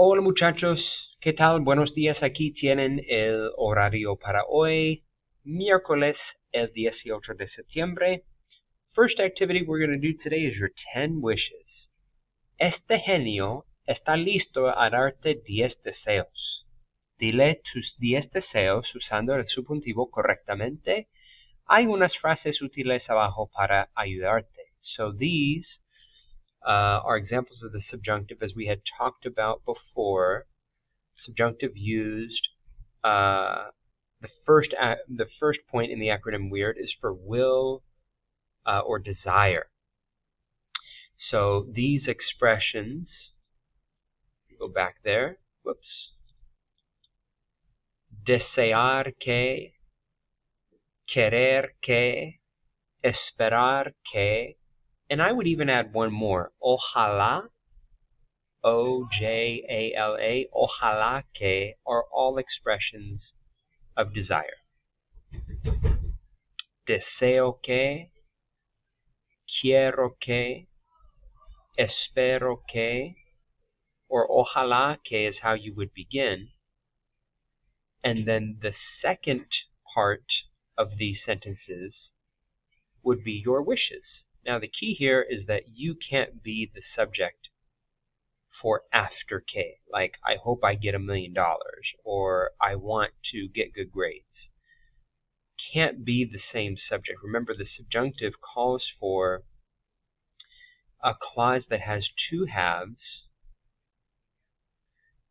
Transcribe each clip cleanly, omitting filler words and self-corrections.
Hola muchachos, ¿qué tal? Buenos días. Aquí tienen el horario para hoy, miércoles el 18 de septiembre. First activity we're going to do today is your 10 wishes. Este genio está listo a darte 10 deseos. Dile tus 10 deseos usando el subjuntivo correctamente. Hay unas frases útiles abajo para ayudarte. So these are examples of the subjunctive as we had talked about before. Subjunctive used, the first point in the acronym WEIRD is for will or desire. So these expressions, go back there, whoops, desear que, querer que, esperar que, and I would even add one more, ojalá, O-J-A-L-A, ojalá que, are all expressions of desire. Deseo que, quiero que, espero que, or ojalá que is how you would begin. And then the second part of these sentences would be your wishes. Now the key here is that you can't be the subject for after que, like I hope I get $1 million, or I want to get good grades. Can't be the same subject. Remember, the subjunctive calls for a clause that has two halves,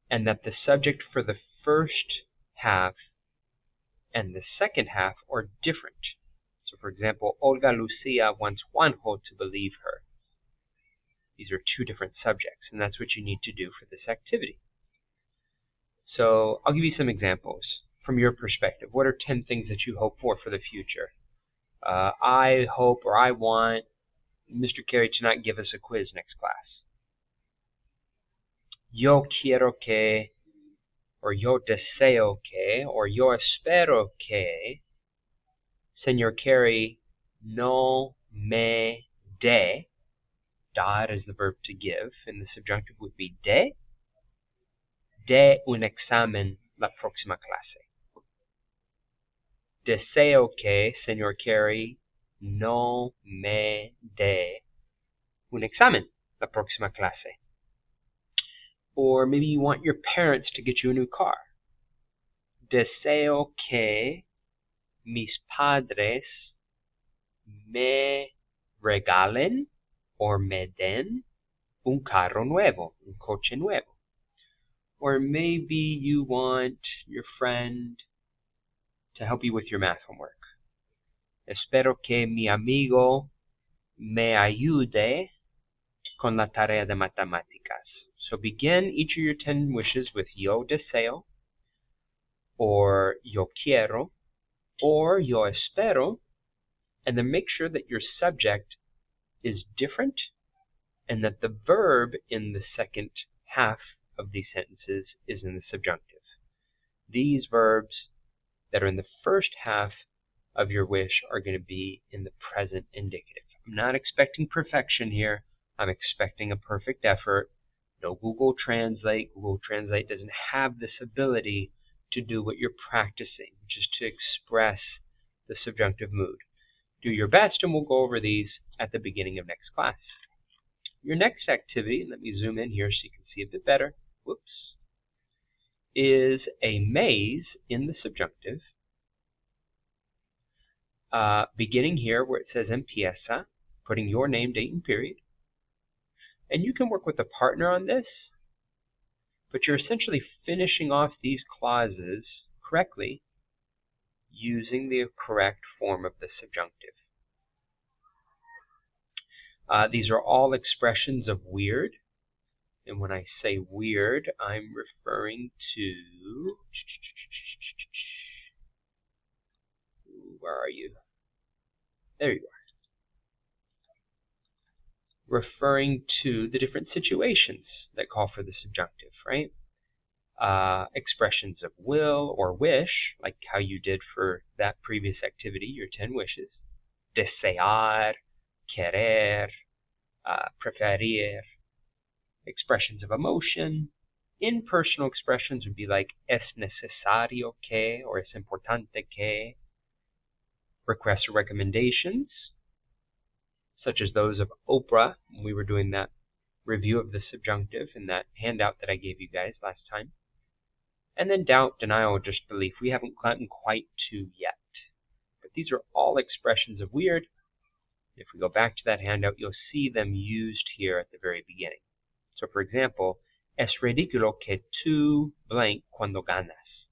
and that the subject for the first half and the second half are different. So for example, Olga Lucia wants Juanjo to believe her. These are two different subjects, and that's what you need to do for this activity. So I'll give you some examples from your perspective. What are 10 things that you hope for the future? I hope, or I want Mr. Carey to not give us a quiz next class. Yo quiero que, or yo deseo que, or yo espero que Señor Carey no me dé. Dar is the verb to give, and the subjunctive would be de un examen la próxima clase. Deseo que Señor Carey no me dé un examen la próxima clase. Or maybe you want your parents to get you a new car. Deseo que mis padres me regalen or me den un carro nuevo, un coche nuevo. Or maybe you want your friend to help you with your math homework. Espero que mi amigo me ayude con la tarea de matemáticas. So begin each of your 10 wishes with yo deseo, or yo quiero, or yo espero, and then make sure that your subject is different and that the verb in the second half of these sentences is in the subjunctive. These verbs that are in the first half of your wish are going to be in the present indicative. I'm not expecting perfection here. I'm expecting a perfect effort. No Google Translate. Google Translate doesn't have this ability to do what you're practicing, which is to express the subjunctive mood. Do your best, and we'll go over these at the beginning of next class. Your next activity, let me zoom in here so you can see a bit better, whoops, is a maze in the subjunctive, beginning here where it says empieza, putting your name, date, and period. And you can work with a partner on this, but you're essentially finishing off these clauses correctly using the correct form of the subjunctive. These are all expressions of weird. And when I say weird, I'm referring to, where are you? There you are. Referring to the different situations that call for the subjunctive, right? Expressions of will or wish, like how you did for that previous activity, your 10 wishes. Desear, querer, preferir. Expressions of emotion, Impersonal expressions would be like es necesario que or es importante que. Requests or recommendations, such as those of Oprah when we were doing that review of the subjunctive in that handout that I gave you guys last time. And then doubt, denial, or disbelief. We haven't gotten quite to yet. But these are all expressions of weird. If we go back to that handout, you'll see them used here at the very beginning. So for example, es ridículo que tú blank cuando ganas.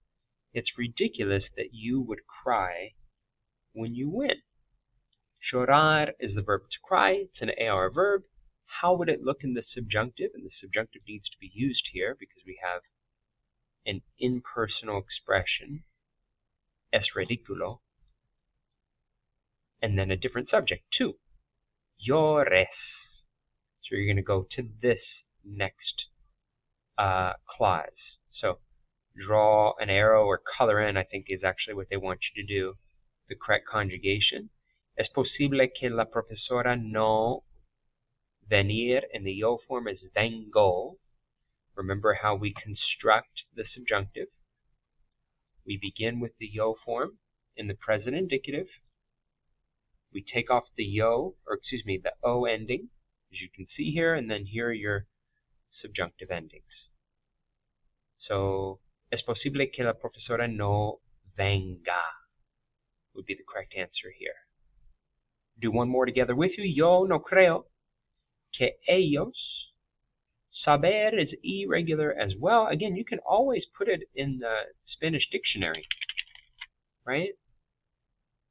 It's ridiculous that you would cry when you win. Chorar is the verb to cry. It's an AR verb. How would it look in the subjunctive? And the subjunctive needs to be used here because we have an impersonal expression, es ridículo, and then a different subject, tú, llores. So you're going to go to this next clause. So draw an arrow or color in, I think is actually what they want you to do, the correct conjugation. Es posible que la profesora no venir, and the yo form is vengo. Remember how we construct the subjunctive. We begin with the yo form in the present indicative. We take off the yo, or excuse me, the o ending, as you can see here, and then here are your subjunctive endings. So, es posible que la profesora no venga would be the correct answer here. Do one more together with you. Yo no creo que ellos. Saber is irregular as well. Again, you can always put it in the Spanish dictionary, right?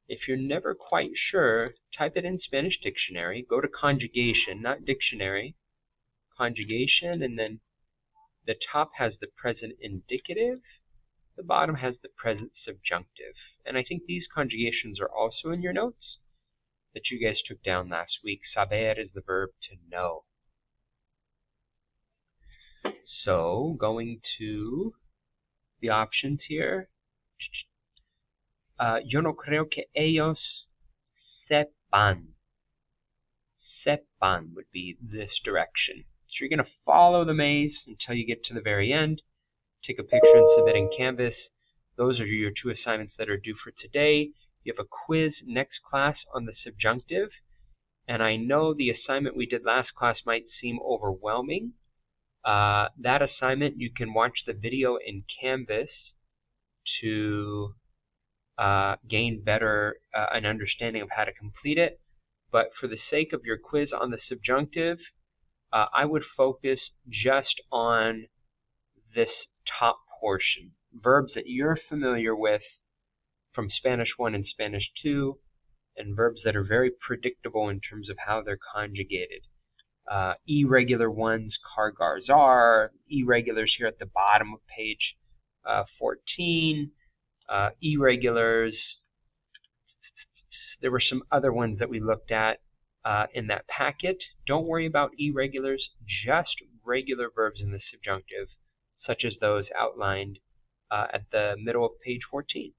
If you're never quite sure, type it in Spanish dictionary. Go to conjugation, not dictionary. Conjugation, and then the top has the present indicative. The bottom has the present subjunctive. And I think these conjugations are also in your notes that you guys took down last week. Saber is the verb to know. So, going to the options here. Yo no creo que ellos sepan. Sepan would be this direction. So you're going to follow the maze until you get to the very end. Take a picture and submit in Canvas. Those are your 2 assignments that are due for today. You have a quiz next class on the subjunctive. And I know the assignment we did last class might seem overwhelming. That assignment, you can watch the video in Canvas to gain better an understanding of how to complete it. But for the sake of your quiz on the subjunctive, I would focus just on this top portion. Verbs that you're familiar with from Spanish 1 and Spanish 2, and verbs that are very predictable in terms of how they're conjugated. Irregular ones, cargar are, irregulars here at the bottom of page 14, irregulars. There were some other ones that we looked at in that packet. Don't worry about irregulars, just regular verbs in the subjunctive, such as those outlined at the middle of page 14.